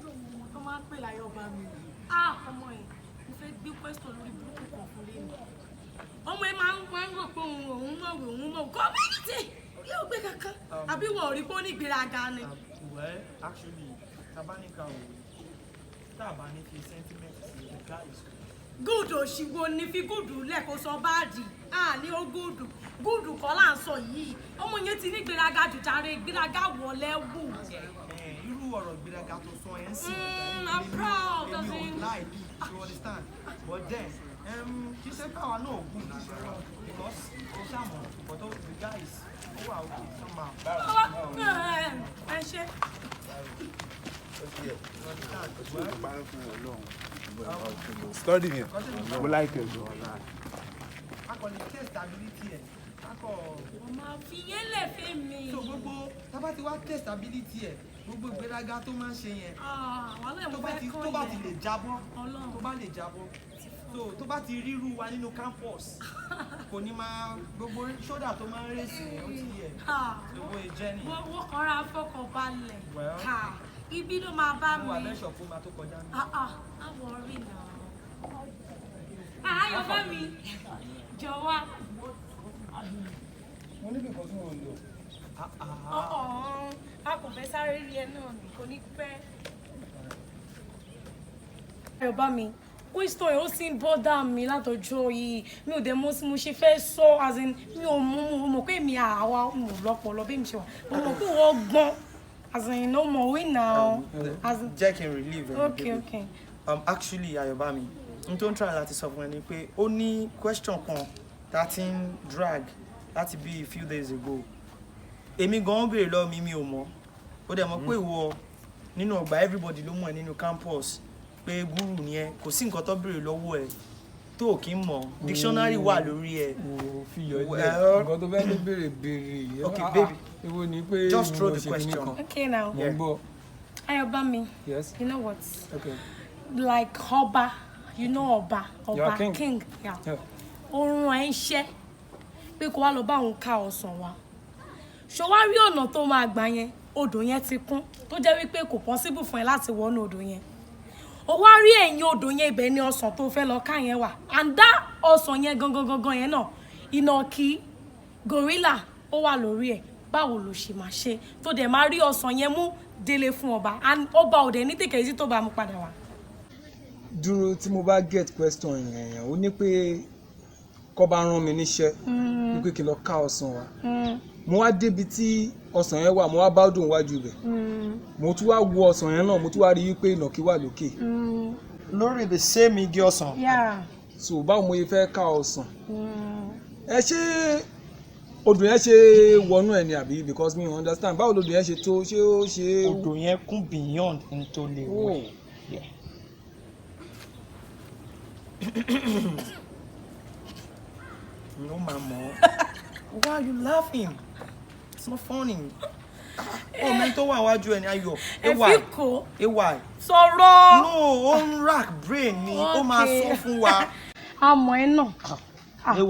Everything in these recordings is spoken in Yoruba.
torí ọmọ tó máa ń pè láyọ̀ bá mi ọmọ ẹ̀ mo fẹ́ gbé pẹ́sítọ̀ lórí burúkú kan fún lẹ́nu ọmọ ẹ̀ máa ń rò pé òun mọ̀ community yóò gbé kankan àbí wọn ò rí pé ó ní ìgbéraga ni. Well, actually tabanika o tabani fi sentiment sí the guy is gúdù òṣìwò ni fi gúdù lẹ́kọ̀ọ́ sọ báàdì ní ó gúdù kọ́ là ń sọ yìí ọmọ yẹn ti ní ìgbéraga jù jàre ìgbéraga wọlé wù. irú ọ̀rọ̀ ìgbéraga tó sọ ẹ̀ ń sìn I'm proud of èmi him. ò láì you understand but then kì í ṣe káwa náà gùn because o ṣàmọ̀ but the guys ó wà òkè somehow. ẹ ṣe. Study here. We like it. Akọni test ability ẹ̀ ọmọ àfiyẹ́ lè fẹ́ mi. so gbogbo tábà ti wá test ability ẹ̀ gbogbo ìgbéraga tó máa ń ṣe yẹn tó bá ti lè jábọ́ tó bá lè jábọ́ so tó bá ti ríru wa nínú campus kò ní máa gbogbo ṣódà tó máa ń rèsì ó ti yẹ gbogbo ìjẹ́ ni. wọ́n kọ́ra fọkàn balẹ̀ ibi ló máa bá mi. mo wà lẹ́sọ̀ fún ma tó kọjá ní. àwọ̀ rí náà. ayọ̀ bá mi jọ̀wọ́. Mo ní nǹkan tí mo lò. A kò fẹ́ sáré rí ẹ náà ní kò ní pẹ́. ayọ̀ bá mi question yìí ó sì ń bọ́dà mi látọjọ́ yìí mi ò dẹ̀ mọ̀ sí mo ṣe fẹ́ sọ as in mi ò mọ̀ pé mi àwa mò lọ́pọ̀lọ́ bí mi ṣe wà mo mọ̀ pé wọ́n gbọ́n as in no more we now. Jẹ́ kí n relieve ẹ̀. Okay. Actually Ayọ̀bámi n tó ń try láti sọ fún ẹ ni pé ó ní question kan tá ti ń drag láti bí a few days ago èmi gan-an béèrè lọ́wọ́ mi ò mọ̀ ó dẹ̀ mọ̀ pé ìwọ nínú ọgbà everybody ló mọ̀ ẹ́ nínú campus pé gúrù ni ẹ kò sí nǹkan tó béèrè lọ́wọ́ ẹ tó ò kí ń mọ̀ dictionary wà lórí ẹ. o fi yọ ilé nǹkan tó fẹ́ ló béèrè. Okay baby èwo ni pé just throw the question. Okay now. mo ń bọ̀. Ayọ̀bámi. Yes. You know what? Okay. Like Ọba, you know Ọba king. Yeah. Ó rán ẹ iṣẹ́ pé kó wá lọ bá òun ká ọsàn wa. Ṣó wá rí ọ̀nà tó máa gbà yẹn, odò yẹn ti kún tó jẹ́ wípé kò possible fún ẹ láti wọnú odò yẹn. Ó wá rí ẹ̀yìn odò yẹn ibẹ̀ ni ọsàn tó fẹ́ lọ ká yẹn wà. And that ọsàn yẹn gangan yẹn náà, ìnàkí, gorilla ó wà lórí ẹ̀. Báwo ló ṣe máa ṣe tó dẹ̀ máa rí ọsàn yẹn mú délé fún ọba and ọba ò dẹ̀ ní tèkè sí tó bá mú padà wá. Dúró tí mo bá get question yẹn ó ní pé kó bá rán mi níṣẹ́ wípé kí n lọ ká ọsàn wa mo wá débi tí ọsàn yẹn wà mo wá bá dùn wájú ibẹ̀ mo tún wá wo ọsàn yẹn náà mo tún wá rí wípé ìnàkí wà lókè. lórí the same igi ọsàn. so báwo mo yẹ fẹ́ ká ọsàn ẹ ṣe odò yẹn ṣe wọnú ẹ ni àbí because me understand báwo lodò yẹn ṣe tó ṣé ó ṣe. odò yẹn kún beyond ntò lè wẹ̀. no mama why are you laughing it's not funny. ọmọ tó wà wájú ẹ ní ayọ̀ ay sọ̀rọ̀. no ó ń rack brain ni ó máa sọ fún wa. àmọ́ ẹ náà. ay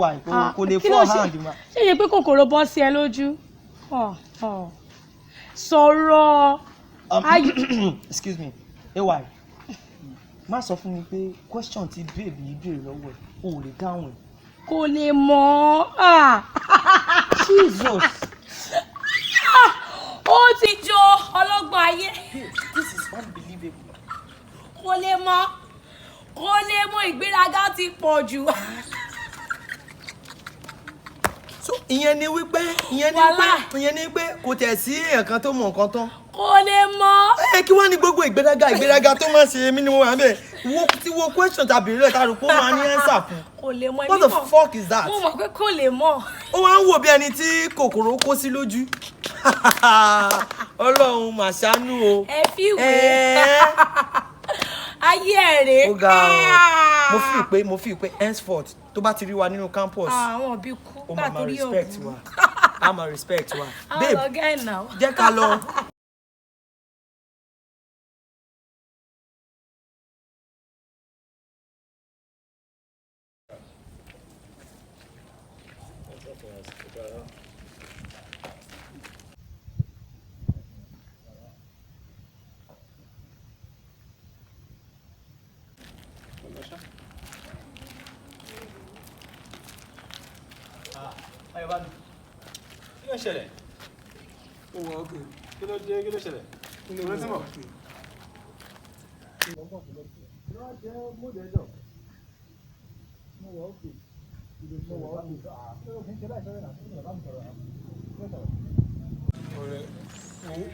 kò lè fọ́ hand ma. ṣé iye pé kòkòrò bọ́ sí ẹ lójú. sọ̀rọ̀. excuse me ay má sọ fún mi pé question tí babe yìí béèrè lọ́wọ́ ẹ̀ o ò lè dáhùn ẹ̀. kò lè mọ̀ ọ́. Jesus. ó ti jọ ọlọ́gbọ́n ayé. This is unbelievable. kò lè mọ̀ ìgbéraga ti pọ̀ jù. so ìyẹn ni wípé kò tẹ̀ sí ẹ̀kan tó mọ̀ nǹkan tán. kò lè mọ̀. kí wọ́n ní gbogbo ìgbéraga tó máa ṣe mí ni mo wà bẹ́ẹ̀ wo question tàbí rẹ̀ tàbí pé ó máa ní answer fún. kò lè mọ̀ what the fuck is that. mo mọ̀ pé kò lè mọ̀. ó wá ń wò bí ẹni tí kòkòrò kó sí lójú. Ọlọ́run mà ṣàánú o. ẹ fi wé ayé ẹ rè. ó ga ọ mo fi pé henceforth tó bá ti rí wa nínú campus. àwọn òbí kú gbà torí òkú. a máa respect wa. babe jẹ́ ká lọ. Ayọ̀ bá mi. Kí ló ń ṣẹlẹ̀? ó wà ókè. Kí ló dé? Kí ló ṣẹlẹ̀? kí ló Mo rántí mọ̀. ọ̀rẹ́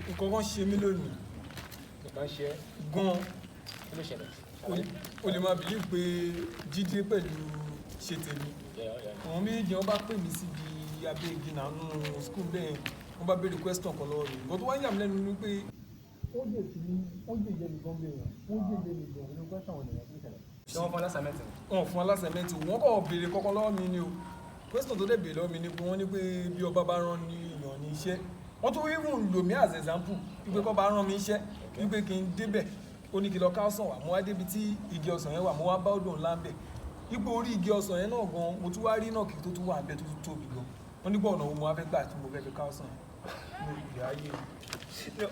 nǹkan kan ṣe mí lónìí Nǹkan ṣe ẹ́. gan-an. Kí ló ṣẹlẹ̀? o lè máa bìlí pé Jídé pẹ̀lú ṣe tèmi àwọn méjì wọn bá pè mí síbi abẹ́ igi nànú skul bẹ́ẹ̀ wọ́n bá béèrè question kan lọ́wọ́ mi nǹkan tó wá yà mí lẹ́nu ni pé ó jẹ́ tèmi ó jẹ́ ìjẹ́ nìkan bẹ́ẹ̀ wọ́n jẹ́ ìjẹ́ nìkan nínú question wọn nìyẹn tó ṣẹlẹ̀. Ṣé wọ́n fún aláṣàmẹ́ntì? wọn fún aláṣẹmẹtì wọn kò béèrè kankan lọ́wọ́ mi ni o question tó dẹ̀ béèrè lọ́wọ́ mi ni pé wọ́n ní pé bí ọba bá rán ní èèyàn ní iṣẹ́ wọ́n tún even lò mí as example wípé kọ́ bá rán mi iṣẹ́ wípé kí n débẹ̀ ó ní kí lọ ká ọsàn wà mo wá débi tí igi ọsàn yẹn wà mo wá bá odò ńlá ń bẹ̀ ipò orí igi ọsàn yẹn náà gan mo tún wá rí náà kí tó tún wà ń bẹ̀ tó tún tóbi gan wọ́n nígbà ọ̀nà wo mo wá fẹ́ gbà tí mo fẹ́ fi ká ọsàn yẹn mo ìgbé ayé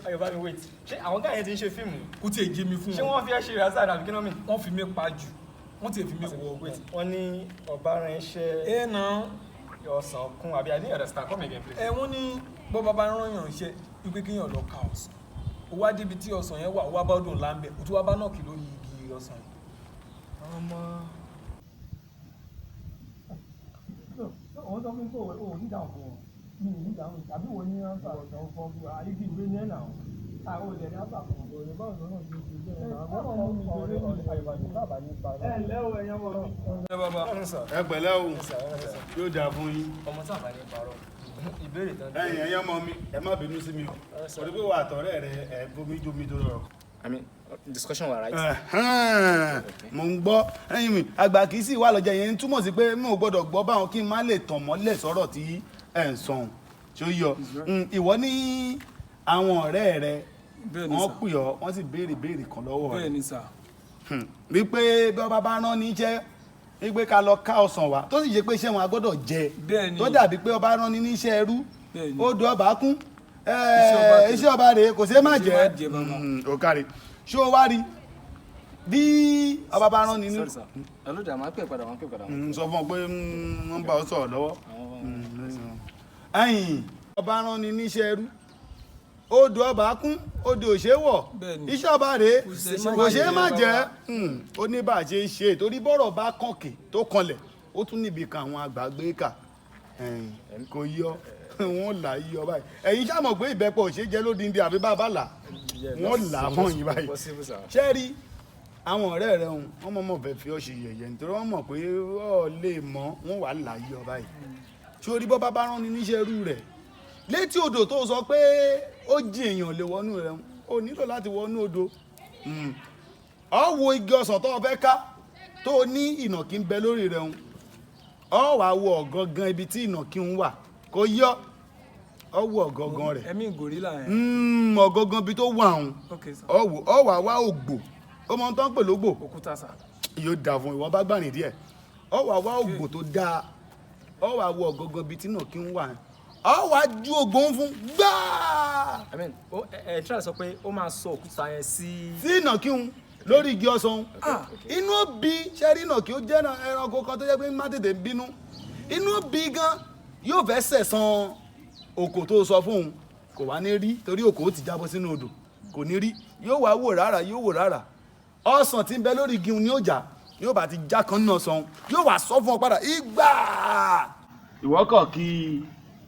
Ayọ̀ bá mi wait. Ṣé àwọn gáà yẹn ti ń ṣe fíìmù? kó tiẹ̀ jẹ́ mi fún Ṣé wọ́n fi ẹ́ ṣe razard àbí kí náà mi? wọ́n fi mí pa jù wọ́n tiẹ̀ fi mí wọ Wait, wọ́n ní ọba rán iṣẹ́ ẹ̀ náà ọ̀sán kún àbí I didn't understand. Come again please. wọ́n ní bọ́ bàbá rán yàn iṣẹ́ wípé kéèyàn lọ ká ọsàn ó wá débi tí ọsàn yẹn wà ó wá bá ọdún ńlá ń bẹ̀ ó tún wá bá náà kì lórí igi ọsàn yìí. Ọmọ. wọ́n sọ fún pé o ní ìdáhùn fún wọn mi ní ìdáhùn tàbí wo ní ánsà ọ̀sán fún ọ ayébi ìwé ní ẹ̀nà àwọn olè ní ánsà fún ọ. òye báwo lọ́nà ti ṣe bẹ́ẹ̀ náà wọ́n mú mi lórí àyùbáyé sábà ní ipa rẹ̀. ẹ ǹlẹ́ o ẹ̀yàn mọ́ mi. ẹ bàbá ẹ pẹ̀lẹ́ o yóò dáa fún yín. Ọmọ tí àbá ní parọ́. Ìbéèrè tán. ẹ̀yin ẹ̀yàn ọmọ mi ẹ má bínú sí mi o torí pé wà àtọ̀rẹ́ rẹ ẹ bomi jómi tó rọrọ. I mean, discussion wa right? mo ń gbọ́ ẹ̀yin mi àgbà kì í sì wà lọ́jà yẹn ń túmọ̀ sí pé mo gbọ́dọ̀ gbọ́ báwọn kí n má lè tàn mọ́lẹ̀ sọ̀rọ̀ tí ẹ̀ ń sọ̀hún tí ó yọ ìwọ ní àwọn ọ̀rẹ́ rẹ bẹ́ẹ̀ ni wọ́n sà pè ọ́ wọ́n sì béèrè kan lọ́wọ́ rẹ bẹ́ẹ̀ ni sà wípé bí ọba bá rán ní jẹ́ wípé ká lọ ká ọsàn wá tó sì yẹ pé iṣẹ́ wọn a gbọ́dọ̀ jẹ Bẹ́ẹ̀ ni. tó dàbí pé ọba rán ní níṣẹ́ ẹrú Bẹ́ẹ̀ ni. ó do ọba kún ọba iṣẹ́ ọba rèé kò ṣeé má Kò ṣeé má jẹ́ jẹ bàbá. ó kárí ṣé o wá rí bí ọba bá rán ní ní Sorry sir. Ẹlòdì máa ń pè padà, máa ń pè padà. sọ fún ọ pé wọ́n bá ọ sọ̀rọ̀ lọ́wọ́ ẹ̀yìn ọba rán ní níṣẹ́ ẹrú ó do ọba kún ó do òṣèwọ̀ Bẹ́ẹ̀ ni. iṣẹ́ ọba rèé ṣeé kò ṣeé má jẹ jẹ́ ó ní bá a ṣe ṣe torí bọ́rọ̀ bá kànkè tó kanlẹ̀ ó tún níbi kan àwọn àgbàgbé kà kò yọ wọn là á yọ báyìí ẹ̀yin ṣàmọ̀ pé ìbẹ́pọ̀ ò ṣe jẹ́ lódìndín àbí bàbá là wọ́n là á mọ̀ yín báyìí Possible sir. ṣé rí àwọn ọ̀rẹ́ rẹ̀ wọ́n mọ̀ fẹ́ fi ọ́ ṣe yẹ̀yẹ́ nítorí wọ́n mọ̀ pé ọ̀ lè mọ́ wọ́n wà là á yọ báyìí sórí bọ́ bá rán ni níṣẹ́ irú rẹ̀ létí odò tó sọ pé ó jí èèyàn lè wọnú rẹ̀ ó nílò láti wọnú odò ọ wo igi ọsàn tó o fẹ́ ká tó o ní ìnàkí ń bẹ lórí rẹ̀ ọ wàá wo ọ̀gangan ibi tí ìnàkí ń wà kò yọ ọ wo ọ̀gangan rẹ̀ ẹ̀mí gòrílà yẹn ọ̀gangan ibi tó wà ọ̀hún ok sà ọ wàá wá ògbò ó mọ tó ń pè lógbò òkúta sà yóò dà fún ìwọ bá gbàrìn díẹ̀ ọ wàá wá ògbò tó dáa ọ wàá wo ọ̀gangan ibi tí ìnàkí ń wà ọ wàá ju ògbò ń fún gbáà I mean, try sọ pé ó máa sọ òkúta yẹn sí. sí ìnàkí ń lórí igi ọsàn inú bí sẹ́rí ìnàkí ó jẹ́ ẹranko kan tó jẹ́ pé má tètè bínú inú bí gan yóò fẹ́ sẹ̀san òkò tó sọ fún un kò wá ní rí torí òkò ó ti jábọ́ sínú odò kò ní rí yóò wá wò rárá ọsàn tí ń bẹ lórí igi ni ó jà yóò bá ti já kan náà sàn yóò wá sọ fún ọ padà ìgbà ìwọ́kọ̀ kí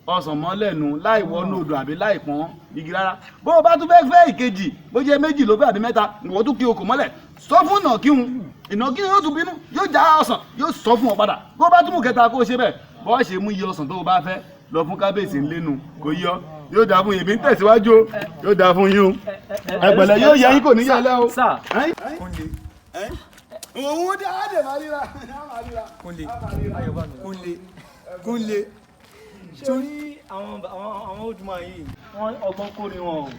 ọsàn mọ́lẹ̀nu láì wọnú odò àbí láì pọ́n igi rárá bó o bá tún fẹ́ fẹ́ ìkejì bó jẹ́ méjì ló fẹ́ àbí mẹ́ta ìwọ tún kí okò mọ́lẹ̀ sọ fún ìnàkí yóò tún bínú yóò já ọsàn yóò sọ fún ọ padà bó o bá tún mú kẹta kó o ṣe bẹ́ẹ̀ bó o ṣe mú iye ọsàn tó o bá fẹ́ lọ fún kábíyèsí ńlẹ́nu kò yọ yóò dáa fún yín bí ń tẹ̀síwájú o yóò dáa fún yín o ẹgbẹ̀lẹ̀ yóò yẹ yín kò ní yẹlẹ́ o. òun dé á dè máa ríra. kúnlé torí àwọn old man yìí wọ́n ọgbọ́n kó ni wọn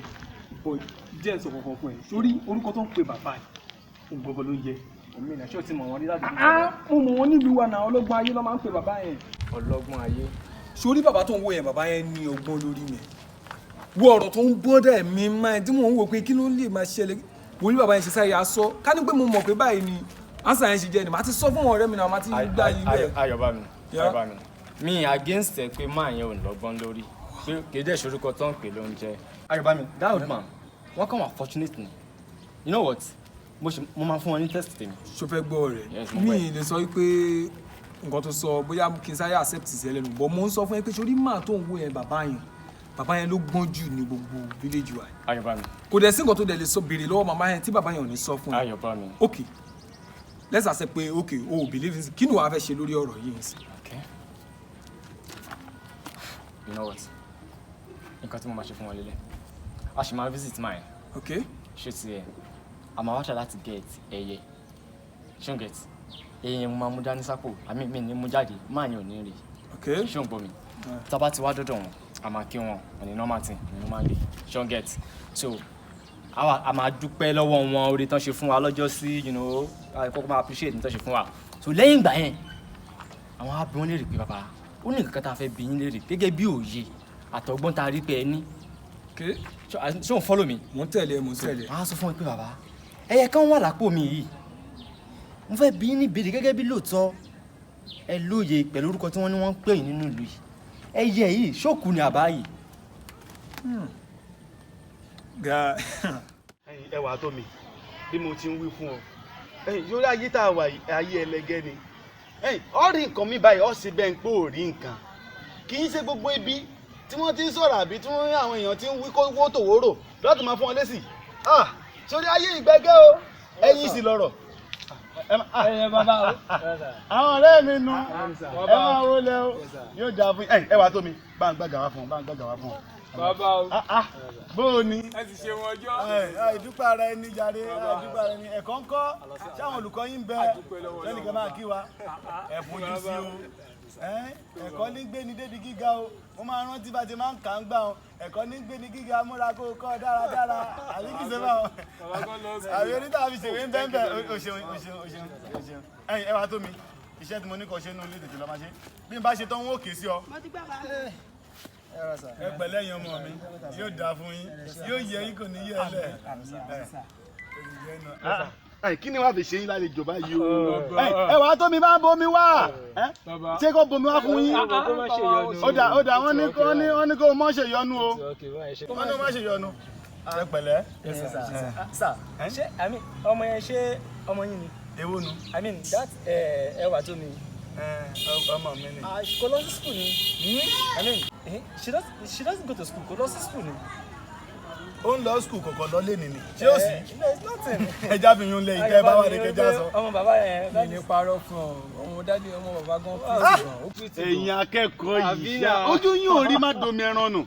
ò jẹ́ ìsọ̀ kankan fún ẹ̀ sórí orúkọ tó ń pe bàbá ẹ̀ òun gbogbo ló ń jẹ òmìnira ṣé o ti mọ̀ wọ́n rí láti bí. mo mọ̀ wọ́n nílùú wa náà ọlọ́gbọ́n ayé ló máa ń pe bàbá yẹn. Ọlọ́gbọ́n ayé. sórí bàbá tó ń wo yẹn bàbá yẹn ní ọgbọ́n lórí mi wo ọ̀rọ̀ tó ń bọ́dà mi máa tí mò ń wò pé kí ló lè máa ṣẹlẹ̀ wo ní bàbá yẹn ṣe sáré aṣọ ká ní pé mo mọ̀ pé báyìí ni ansa yẹn ṣe jẹ́ ni màá ti sọ fún ọ̀rẹ́ mi náà màá ti gbá yín bẹ́ẹ̀. Ayọ̀bámi mi against ẹ pé máa yẹn ò lọ́gbọ́n lórí pé kéde ìṣorúkọ tó ń pè ló ń jẹ́. Ayọ̀bámi that old man wọ́n kàn wá fortunate ni you know what mo máa fún wọn ní test tèmi. ṣo fẹ́ gbọ́ rẹ̀ mi ì lè sọ pé nǹkan tó sọ bóyá kí n sáré accept sí ẹlẹ́nu bọ́ mo ń sọ fún ẹ pé sórí máa tó ń wo yẹn bàbá yẹn ló gbọ́n jù ní gbogbo village wa. Ayọ̀bámi. kò dẹ̀ sí nǹkan tó dẹ̀ lè sọ béèrè lọ́wọ́ màmá yẹn tí bàbá yẹn ò ní sọ fún ẹ. Ayọ̀bámi. ok let's accept pé ok o ò believe in kí ni wàá fẹ́ ṣe lórí ọ̀rọ̀ yìí sí. okay you know what nǹkan tí mo máa ṣe fún wọn lélẹ̀ a ṣì máa visit mine. ok ṣé ti ẹ àmọ́ wá ṣe láti get ẹyẹ ṣé n get ẹyẹ mo máa mú dání sápò àmì mi ní mú jáde máa yẹn ò ní rí ok ṣé n gbọ́ mi tá a bá ti wá dọ́dọ̀ wọn a máa kí wọn ọ̀nì normal thing ọ̀nì normal day ṣé n get so a máa dúpẹ́ lọ́wọ́ wọn oore tán ṣe fún wa lọ́jọ́ sí kọ́kọ́ máa appreciate ní tán ṣe fún wa so lẹ́yìn ìgbà yẹn àwọn á bi wọ́n léèrè pé bàbá ó ní nǹkan tá a fẹ́ bi yín léèrè gẹ́gẹ́ bí òye àtọ̀gbọ́n tá a rí pé ẹ ní. ṣé òun follow mi. mo ń tẹ̀lé mo ń tẹ̀lé. a sọ fún wọn pé bàbá ẹyẹ kan wà lápò mi yìí mo fẹ́ bi yín ní ìbéèrè gẹ́gẹ́ bí lóòótọ́ ẹ lóye pẹ̀lú orúkọ tí wọ́n ní wọ́n ń pè yín nínú ìlú yìí ẹyẹ yìí ṣókù ni àbá yìí. ẹ wàá tó mi bí mo ti ń wí fún ọ yóò ayé tá a wà ayé ẹlẹgẹ́ ni ọ rí nǹkan mi báyìí ọ sì bẹ́ẹ̀ ń pé ò rí nǹkan kì í ṣe gbogbo ibi tí wọ́n ti ń sọ̀rọ̀ àbí tí wọ́n àwọn èèyàn ti ń wí kó wó tòwórò lọ́tún máa fún wọn lésì sórí ayé ìgbẹ́gẹ́ o ẹ̀yin sì lọ̀rọ̀. bàbá o. àwọn ọ̀rẹ́ mi nu ẹ máa wọlé o yóò dáa fún ẹ wàá tó mi bá ń gbàgà wá fún ọ. bàbá o. bó o ní. ẹ ti ṣe wọn ọjọ́. ìdúpẹ́ ara ẹni jàre ìdúpẹ́ ara ẹni ẹ̀kọ́ ń kọ́ sáwọn olùkọ́ yín bẹ lẹ́nìkan máa kí wa ẹ̀ fojú sí o ẹ̀kọ́ ní gbé ní débi gíga o mo máa rántí bá ti máa ń kà ń gbà o ẹ̀kọ́ ní gbé ní gíga múra kó o kọ́ dáradára àbí kìí ṣe bá o àbí onítàbí fi ṣèwé ń bẹ́ẹ̀ bẹ́ẹ̀ o ṣeun. ẹ wá tó mi iṣẹ́ tí mo ní kọ́ ṣe nínú ilé tètè lọ́ máa ṣe bí n bá ṣe tán wọn ò ké sí ọ. ẹ pẹ̀lẹ́ yín ọmọ mi yóò dáa fún yín yóò yẹ yín kò ní yẹ ẹ lẹ. kí ni wàá fi ṣe yín lálejò báyìí o ẹ wàá tó mi bá bomi wá ṣé kó bomi wá fún yín ó dà wọ́n ní kó má ṣe yọnu o wọ́n ní kó má ṣe yọnu ẹ pẹ̀lẹ́. sà ṣé ọmọ yẹn ṣé ọmọ yín ni. èwo nu. I mean that ẹwà tó mi. ọmọ mi ni. kò lọ sí school ni. I mean she doesn't go to school kò lọ sí school ni. ó ń lọ skul kọ̀ọ̀kan lọ lé nìní ṣé ó sì. it's nothing. ẹja fi yún lé ìkẹ́ bá wà ní kẹjá sọ. ọmọ bàbá yẹn. mi ní parọ́ fún ọ ọmọ dájú ọmọ bàbá gan fún ọ. èèyàn akẹ́kọ̀ọ́ yìí ṣá ojú yín ò rí má domi ẹran nù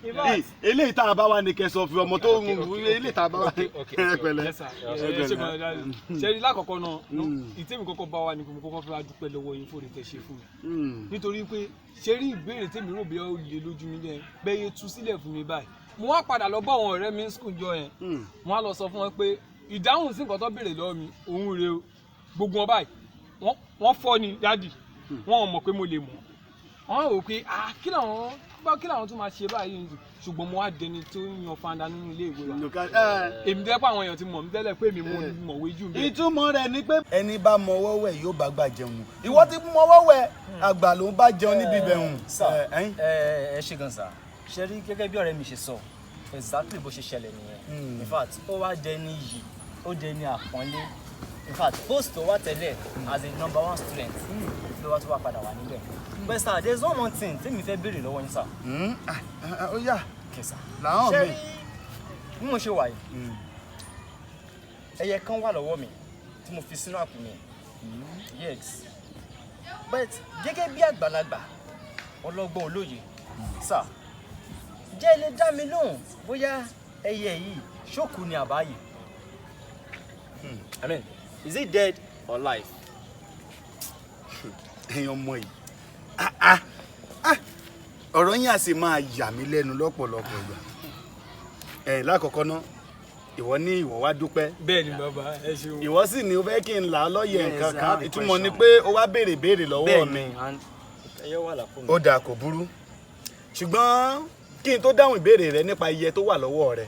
eléyìí tá a bá wà ní kẹsàn fi ọmọ tó ń wú eléyìí tá a bá wà ní pẹ̀lẹ́. ṣe rí lákọ̀ọ́kọ́ náà ìtẹ́mi kọ́kọ́ bá wa ní kò kọ́kọ́ fẹ́ wá dúpẹ́ lọ́wọ́ yín fòrè tẹ́ ṣe fún mi nítorí pé ṣe rí ìbéèrè tèmi rò bí ó lè lójú mi lẹ́yìn bẹ́ẹ̀ tú sílẹ̀ fún mi báyìí mo wá padà lọ bá àwọn ọ̀rẹ́ mi ní skul jọ yẹn mo wá lọ sọ fún wọn pé ìdáhùn sí nǹkan tó béèrè lọ́wọ́ mi òun rèé o gbogbo wọn báyìí wọ́n fọ́ ni dádì wọn ò mọ̀ pé mo lè mọ̀ wọ́n rò pé kí làwọn tún máa ṣe báyìí ṣùgbọ́n mo wá dẹni tó ń yan fanda nínú ilé ìwé wa èmi dẹ́pọ̀ àwọn èèyàn ti mọ̀ mí tẹ́lẹ̀ pé mi mo mọ̀wé jù mí. ìtumọ̀ rẹ̀ ni pé ẹni bá mọwọ́ wẹ̀ yóò bá gbà jẹun ìwọ ti mọwọ́ wẹ̀ àgbà ló ń bá jẹun níbi ibẹ̀hùn. ẹ ṣe gan sa ṣe rí gẹ́gẹ́ bí ọ̀rẹ́ mi ṣe sọ exactly bó ṣe ṣẹlẹ̀ nìyẹn in fact ó wá dẹni yìí ó dẹni àpọ́nlé in fact post tó wá tẹ́lẹ̀ as a number 1 student ló wá tó wá padà wà níbẹ̀ but sir there is one more thing tí mi fẹ́ béèrè lọ́wọ́ yín sir. ó yá kẹsà làwọn mi ṣe rí bí mo ṣe wà yìí ẹyẹ kan wà lọ́wọ́ mi tí mo fi sínú àpò mi yes but gẹ́gẹ́ bí àgbàlagbà ọlọ́gbọ́n olóye sir jẹ́ ilé dá mi lóhùn bóyá ẹyẹ yìí ṣókù ni àbáyé. I mean is it dead or alive? ẹ̀yin ọmọ yìí ọ̀rọ̀ yín á sì máa yà mí lẹ́nu lọ́pọ̀lọpọ̀ ìgbà lákọ̀ọ́kọ́ ná ìwọ ní ìwọ wá dúpẹ́. bẹ́ẹ̀ ni bàbá ẹ ṣeun. ìwọ sì ní o fẹ́ kí n là á lọ́yẹ̀ nǹkan kan ìtumọ̀ ni pé o wá béèrè lọ́wọ́ mi. ó dáa kò burú ṣùgbọ́n kí n tó dáhùn ìbéèrè rẹ nípa iye tó wà lọ́wọ́ rẹ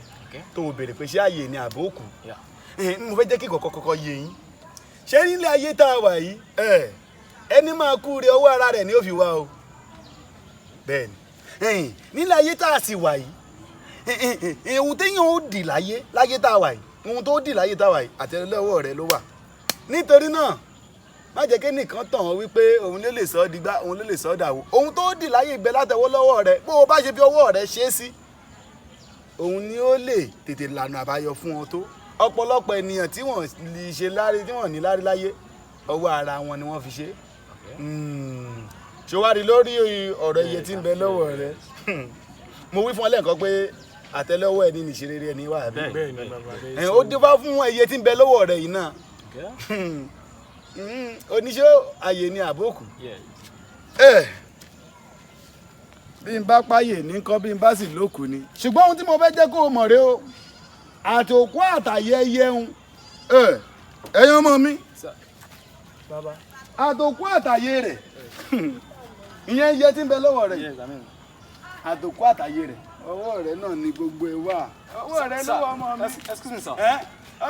tó o béèrè pé ṣé àyè ni àbó kù mo fẹ́ jẹ́ kí kọ̀kọ́ yé yín ṣé nílé ayé tá a wà yìí ẹni máa kú re ọwọ́ ara rẹ̀ ni ó fi wá o bẹ́ẹ̀ ni nílé ayé tá a sì wà yìí ohun téèyàn ó dì láyé tá a wà yìí ohun tó dì láyé tá a wà yìí àtẹ́lẹwọ́ rẹ̀ ló wà nítorí náà má jẹ́ kí nìkan tàn ọ́ wípé òun ló lè sọ ọ́ digbá òun ló lè sọ ọ́ dàwó ohun tó dì láyé ìgbẹ́ látẹ̀wọ́ lọ́wọ́ rẹ̀ bó o bá ṣe fi ọwọ́ rẹ̀ ṣe é sí òun ni ó lè tètè lànà àbáyọ fún ọ tó ọ̀pọ̀lọpọ̀ ènìyàn tí wọ́n lè ṣe lárí tí wọ́n ní lárí láyé ọwọ́ ara wọn ni wọ́n fi ṣe ṣòwárí lórí ọ̀rọ̀ iye tí ń bẹ lọ́wọ́ rẹ̀ mo wí fún ọ lẹ́ẹ̀kan pé àtẹ́lẹwọ́ ẹni nìṣeré ẹni wà bẹ́ẹ̀ ó dífá fún iye tí ń bẹ lọ́wọ́ rẹ̀ yìí náà oníṣẹ́ àyè ni àbókù bí n bá páyè ní kọ́ bí n bá sì lókù ni ṣùgbọ́n ohun tí mo fẹ́ jẹ́ kó o mọ̀ rẹ o àtòkú àtàyẹyẹ ń ẹ̀yin ọmọ mi àtòkú àtàyè rẹ̀ ìyẹn iye tí ń bẹ lọ́wọ́ rẹ̀ àtòkú àtàyè rẹ̀ ọwọ́ rẹ̀ náà ni gbogbo ẹ̀ wà ọwọ́ rẹ̀ ló wà ọmọ mi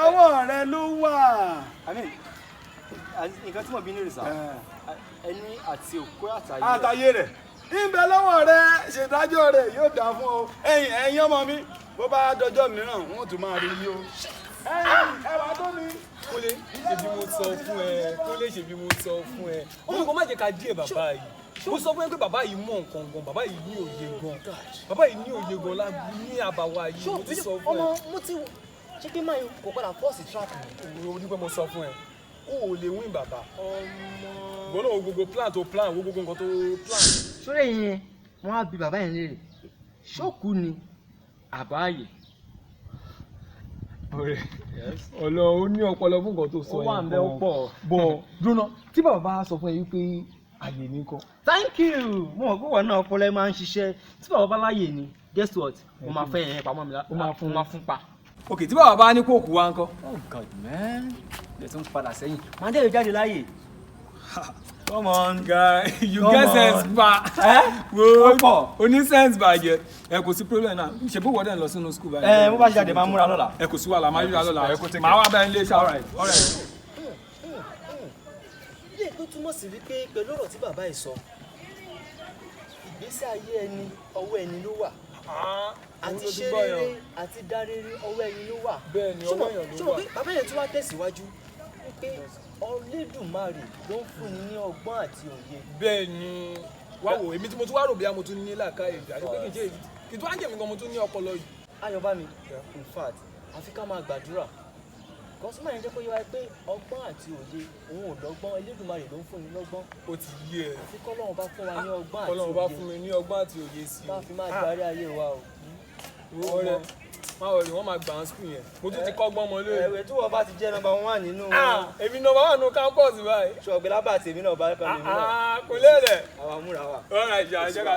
ọwọ́ rẹ̀ ló wà. nǹkan tí mo bí nírì sá ẹni àti òkú àtàyè rẹ̀ ìbẹ̀ lọ́wọ́ rẹ̀ ṣèdájọ́ rẹ̀ yóò dà fún ọ ẹ̀yin ọmọ mi bó bá dọjọ́ mìíràn wọ́n tún máa rí yí o ẹwà tó mi. Kúnlé ṣèbí mo sọ fún ẹ Kúnlé ṣèbí mo sọ fún ẹ olùkọ́ má jẹ́ ká díẹ̀ bàbá yìí mo sọ fún ẹ pé bàbá yìí mọ̀ nǹkan gan bàbá yìí ní òye gan bàbá yìí ní òye gan lágbo ní àbàwà yìí mo ti sọ fún ẹ. ọmọ mo ti ṣé kí máa kò padà fọ́ọ̀sì trap mi. o ní pé mo sọ fún ẹ o ò lè win bàbá gbọ́dọ̀ wo gbogbo plan tó plan wo gbogbo nǹkan tó plan. sórí yẹn wọn á bi bàbá yẹn léèrè ṣókù ni àbáyé. ọlọ ó ní ọpọlọ fún nǹkan tó sọ yẹn. ó wà ń bẹ ó pọ̀. bọ̀ dúró tí bàbá sọ fún ẹ wípé àyè ní kọ́. thank you mo mọ̀ pé wọn náà ọpọlọ ẹ máa ń ṣiṣẹ́ tí bàbá bá láyè ni guess what mo máa fẹ́ yẹn pamọ́ mi la ó máa fún pa. ok tí bàbá bá ní kó kú wa ńkọ́. oh god man lè tún padà sẹ́yìn. màá dé jáde láyè. come on guy you get sense pa. wo o ní sense bàjẹ́ ẹ kò sí problem náà ṣe bó wọ́dẹ̀ ń lọ sínú school báyìí. bó bá ṣe jáde máa múra lọ́la. ẹ kò sí wàhálà máa yíra lọ́la máa wá báyìí lé ṣá. ilé tó túmọ̀ sí wípé pẹ̀lú ọ̀rọ̀ tí bàbá yìí sọ ìgbésí ayé ẹni ọwọ́ ẹni ló wà àti ṣe rere àti dá rere ọwọ́ ẹni ló wà. bẹ́ẹ̀ ni ọwọ́ èèyàn ló wà. ṣùgbọ́n bàbá yẹn tún wá tẹ̀síwájú wípé Olódùmarè ló ń fúnni ní ọgbọ́n àti òye. bẹ́ẹ̀ ni wá wò èmi tí mo tún wá rò bí mo tún ní làákàyè àti pé kì í tún á jẹ̀mí gan mo tún ní ọpọlọ yìí. Ayọ̀bámi in fact àfi ká máa gbàdúrà kọ́sùmá yẹn jẹ́ kó yé wa pé ọgbọ́n àti òye òun ò lọ́gbọ́n Olódùmarè ló ń fúnni lọ́gbọ́n. ó ti yé ẹ. àfi kọ́lọ́run bá fún wa ní ọgbọ́n àti òye. kọ́lọ́run bá fún mi ní ọgbọ́n àti òye sí i. bá a fi máa darí ayé wa o. ọ̀rẹ́ máa wọlé wọn máa gbà án skul yẹn mo tún ti kọ́gbọ́n mọ lórí. ẹ̀wẹ̀ tí wọ́n bá ti jẹ́ nọ́mbà 1 nínú. èmi nọ́mbà 1 nínú campus báyìí. ṣọ̀gbẹ́ lábàtì èmi náà bá kàn mí náà. kò lè rẹ̀. àwa múra wa. ọ̀rẹ́ ìjà ìjọba.